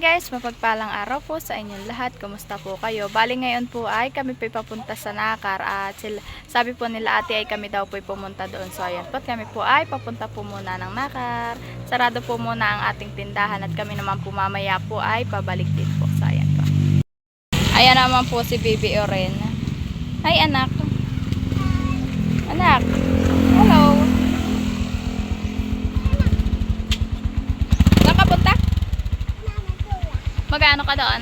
guys, mapagpalang araw po sa inyong lahat. Kumusta po kayo? Bali ngayon po ay kami po papunta sa Nakar at sabi po nila ate ay kami daw po pumunta doon. So ayan po, kami po ay papunta po muna ng Nakar. Sarado po muna ang ating tindahan at kami naman po mamaya po ay pabalik din po. So ayan po. Ayan naman po si Baby Oren. Hi anak. Anak. Hello. Magano ka doon?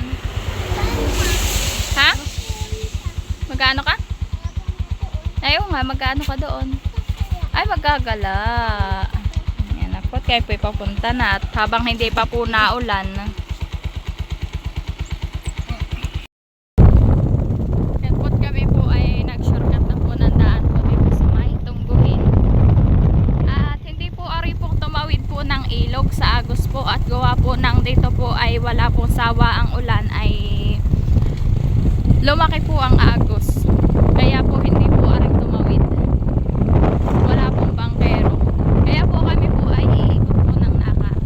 Ha? Magano ka? Ayaw nga, magano ka doon? Ay, magagala. Ayan na po, kaya po ipapunta na. At habang hindi pa po naulan. Ayan po, kami po ay nag-shortcut na po ng daan po dito sa may Tungguhin. At hindi po ari po tumawid po ng ilog sa Agos po. At gawa po ng dito po ay wala po sawa ang ulan ay lumaki po ang Agos. Kaya po hindi po aring tumawid. Wala pong bangkero. Kaya po kami po ay iikot po ng Nakar.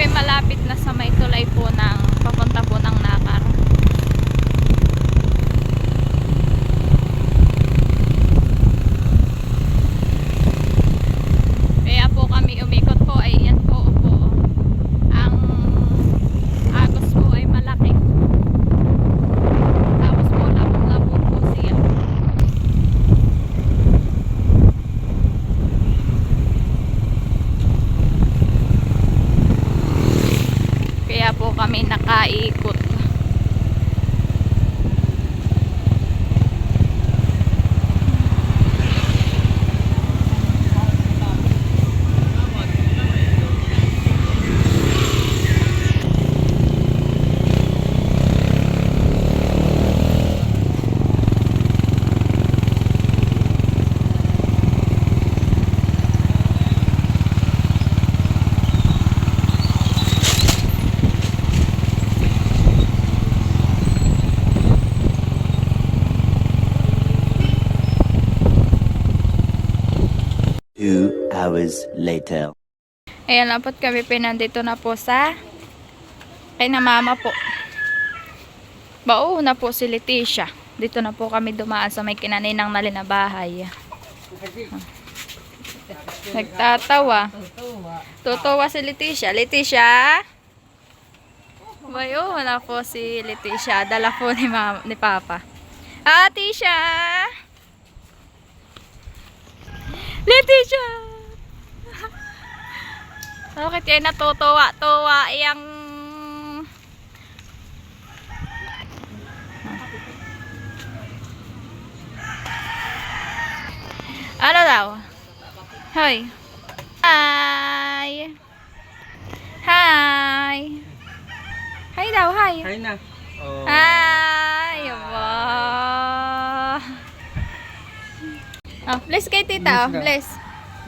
Malapit na sa may tulay po ng papunta po ng Nakar. Kaya po kami umikot po ay yan po ang Agos po ay malaki. Tapos po labo po siya. Kaya po kami nakaikot. Hours later. Ayan na po kami pinandito na po sa kay na mama po. Bauho na po si Leticia. Dito na po kami dumaan sa may kinaninang nali na bahay. Nagtatawa. Tutuwa si Leticia. Leticia? Bayo, wala po si Leticia. Dala po ni Papa. Ah, Tisha! Leticia! Bakit kayo natutuwa-tuwa yung ano daw? Hoy. Hi. Hi. Hi daw, hi. Hi na. Oh. Hi. Wow. Oh, bless kay tita, oh. Bless.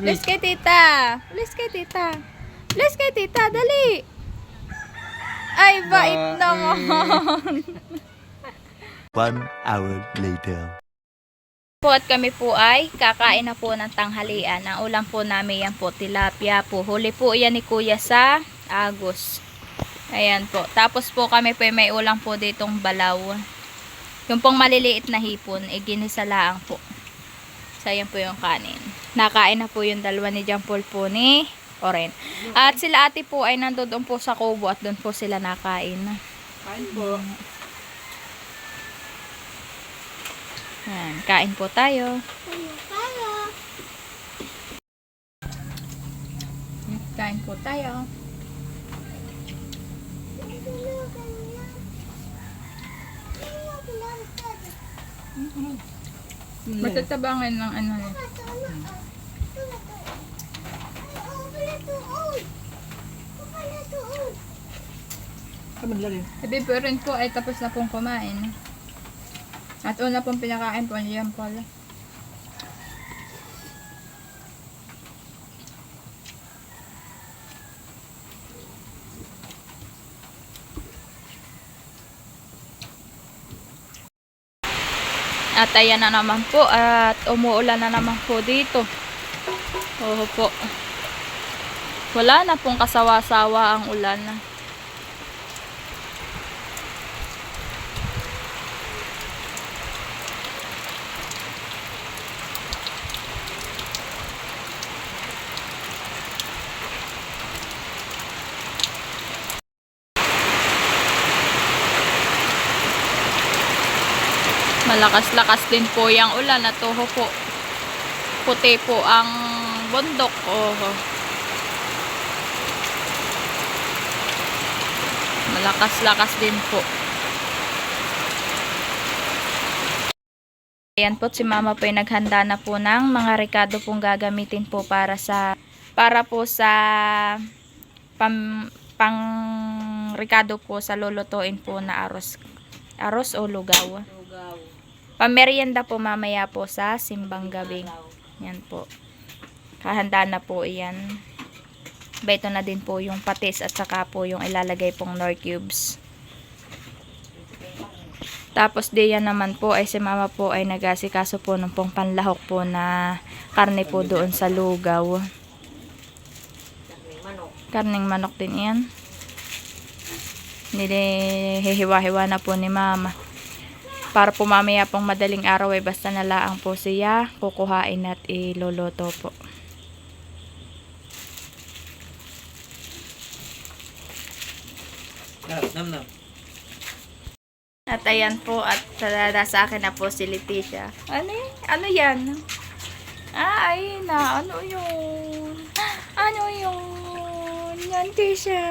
Bless kay tita. Bless kay tita. Bless kay tita, dali. Ay, bait naman. 1 hour later. Po at kami po ay kakain na po ng tanghalian. Ang ulam po namin yan po, tilapia po. Huli po yan ni Kuya sa Agos. Ayan po. Tapos po kami po may ulam po ditong balaw. Yung pong maliliit na hipon, ginisa-laang po. So, ayan po yung kanin. Nakain na po yung dalawa ni John Paul po ni Oren. At sila ate po ay nandoon po sa kubo at doon po sila nakain. Kain po. Ayan, kain po tayo. Kain po tayo. Matatabangan ng ano. Sabi po rin po ay tapos na pong kumain. At una pong pinakain po niyan pala. At ayan na naman po. At umuulan na naman po dito. Oo po. Wala na pong kasawa-sawa ang ulan. Malakas-lakas din po yung ulan at toho po. Puti po ang bundok. Oh. Malakas-lakas din po. Ayan po, si mama po ay naghanda na po ng mga rekado pong gagamitin po para po sa pang rekado po sa lulutuin po na arroz. Arroz o lugaw. Pamerienda po mamaya po sa simbang gabi. Yan po. Kahanda na po iyan. Ito na din po yung patis at saka po yung ilalagay pong nor cubes. Tapos diyan naman po ay si mama po ay nagasikaso po ng pong panlahok po na karne po doon sa lugaw. Karning manok din yan. Hihiwa-hiwa na po ni mama. Para po mamaya pong madaling araw ay basta nalaang po siya kukuhain at iluluto po. At ayan po at sa akin na po si Leticia. Ano yan? Ay na, ano yun? Ano yun? Yan, Tisha.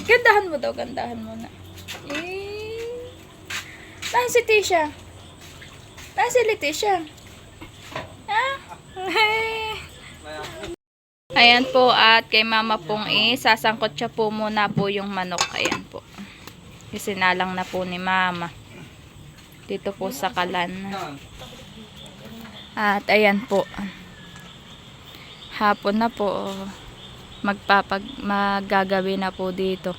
Gandahan mo daw, gandahan mo na. Nasaan si Tisha? Nasaan si Leticia? Ha? Ayan po at kay mama pong sasangkot siya po muna po yung manok. Ayan po. Isinalang na po ni mama. Dito po sa kalan. At ayan po. Hapon na po. Maggagabi na po dito.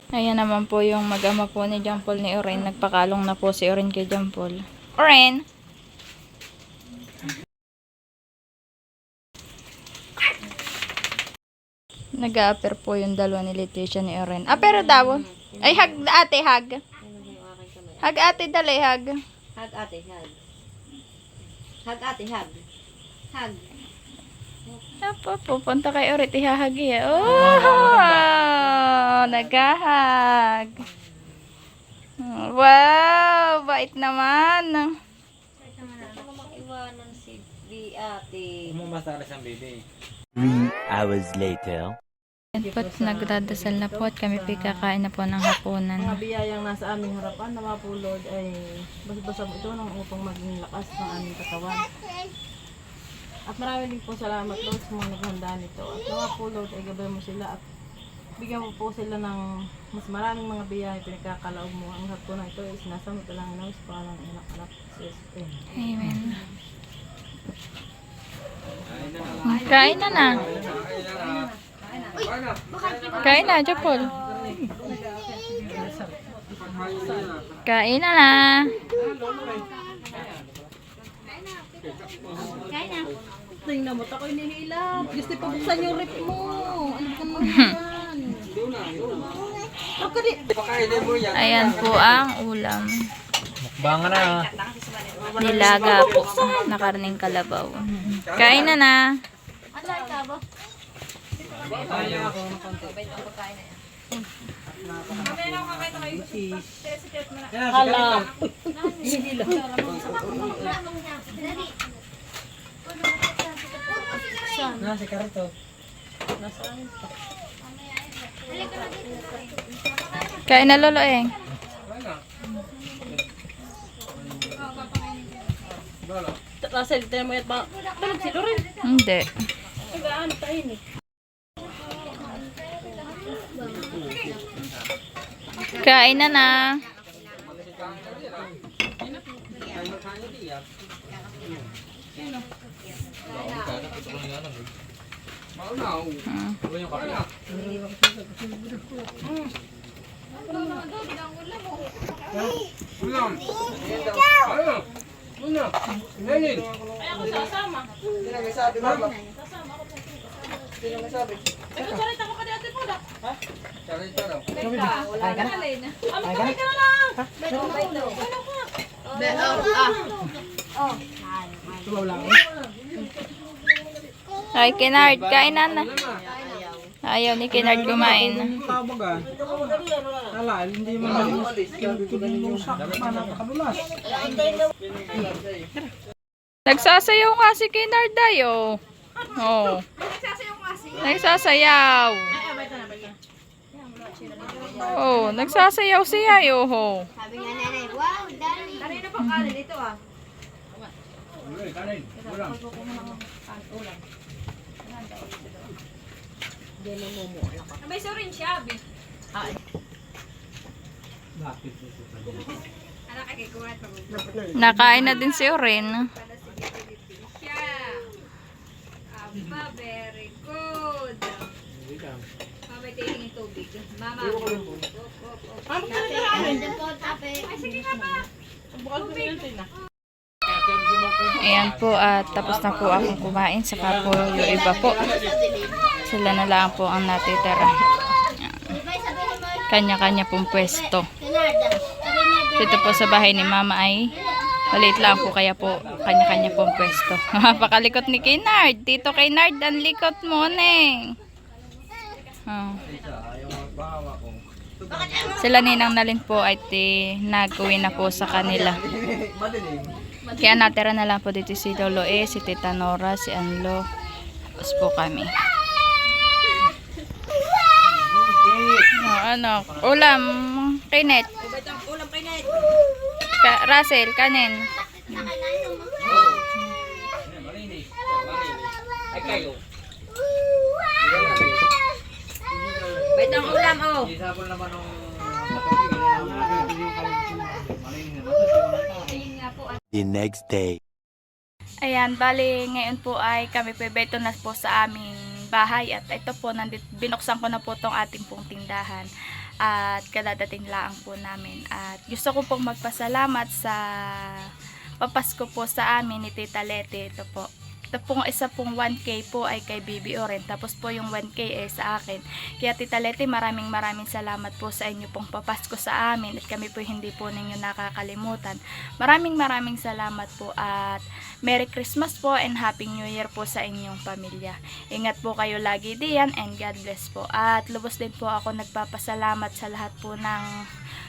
Ayan naman po yung mag-ama po ni John Paul ni Oren. Nagpakalong na po si Oren kay John Paul. Oren! Nag-a-apper po yung dalawa ni Leticia ni Oren. Pero daw. Ay, hag ate, hag. Hag ate, dali, hag. Hag ate, hag. Hag ate, hag. Hag. Apo, pupunta kay Oren. Ihahagi. Oh! Nagahag. Wow! Bait naman. Ito namang iwanan si ate. Umabasa ka sa baby. 3 hours later. Yan po't nagdadasal na po at kami kakain na po ng hapunan. Mga biyayang nasa aming harapan na mga pulod ay basa-basa ito ng upang maging lakas ng aming katawan. At marami din po salamat Lord sa mga naghanda nito. At mga pulod ay gabay mo sila at bigyan mo po sila ng mas maraming mga biyaya pinagkakalaog mo. Ang hapunan ito ay sinasama ito lang sa pangalan ng anak sa Jesus. Amen. Kain na na. Kain na, Japol. Kain na na. Tingnan mo, ako'y nihilap. Gusto pabuksan yung rip mo. Ano ka naman yan? Ayan po ang ulam. Bangan na. Nilaga po na karning kalabaw. Kain na na. Hala. Si Carito. Kain na lolo eh. Russell, tingnan mo yan ba? Tulog si Loren. Hindi. Nagaan tayo ni. Kain na na. Ay, ako sasama. Ay, kusarit ako ka di ate po da. Wala na alin. Magkabay ka na lang. Ay, Kinard, kain na na. Ayaw ni Kinard kumain. Tabag ah. Ala, hindi mo na yung sakit pa nakakadulas. Nagsasayaw nga si Kinard dayo. Oh. Nagsasayaw. Oh, nagsasayaw siya yo. Sabi nga nanay, wow, dali. Kanina pa kanin dito ah. Abay, sorry siya, abi. Nakain na din si Oren. Aba, very good. Mama, tingin yung tubig. Mama. Ay, sige nga pa. Ayan po, at tapos na po akong kumain. Saka po yung iba po. Sila na lang po ang natitira. Kanya-kanya pong pwesto. Dito po sa bahay ni Mama ay maliit lang po, kaya po kanya-kanya pong pwesto. Napakalikot ni Kinard. Tito Kinard, ang likot mo, neng. Oh. Sila ninang nalin po ay nag-uwi na po sa kanila. Kaya natira na lang po dito si Lolo si Tita Nora, si Anlo. Tapos po kami. Ano, ulam, Kinet. Ulam kay Ned. Russell, kanin. Baitang ulam oh. Isabol naman nung The next day. Ayan, bali ngayon po ay kami pebeto na po sa aming bahay at ito po, binuksan ko na po tong ating pong tindahan at kadadating lang po namin at gusto ko pong magpasalamat sa papasko po sa amin ni Tita Leti. Ito po, ito pong isa pong 1K po ay kay Bibi Oren, tapos po yung 1K ay sa akin. Kaya Tita Leti, maraming salamat po sa inyo pong papasko sa amin at kami po hindi po ninyo nakakalimutan. Maraming salamat po at Merry Christmas po and Happy New Year po sa inyong pamilya. Ingat po kayo lagi diyan and God bless po. At lubos din po ako nagpapasalamat sa lahat po ng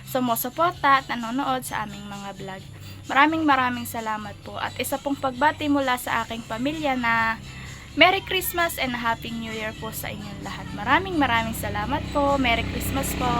sumusuporta at nanonood sa aming mga vlog. Maraming salamat po. At isa pong pagbati mula sa aking pamilya na Merry Christmas and Happy New Year po sa inyong lahat. Maraming salamat po. Merry Christmas po.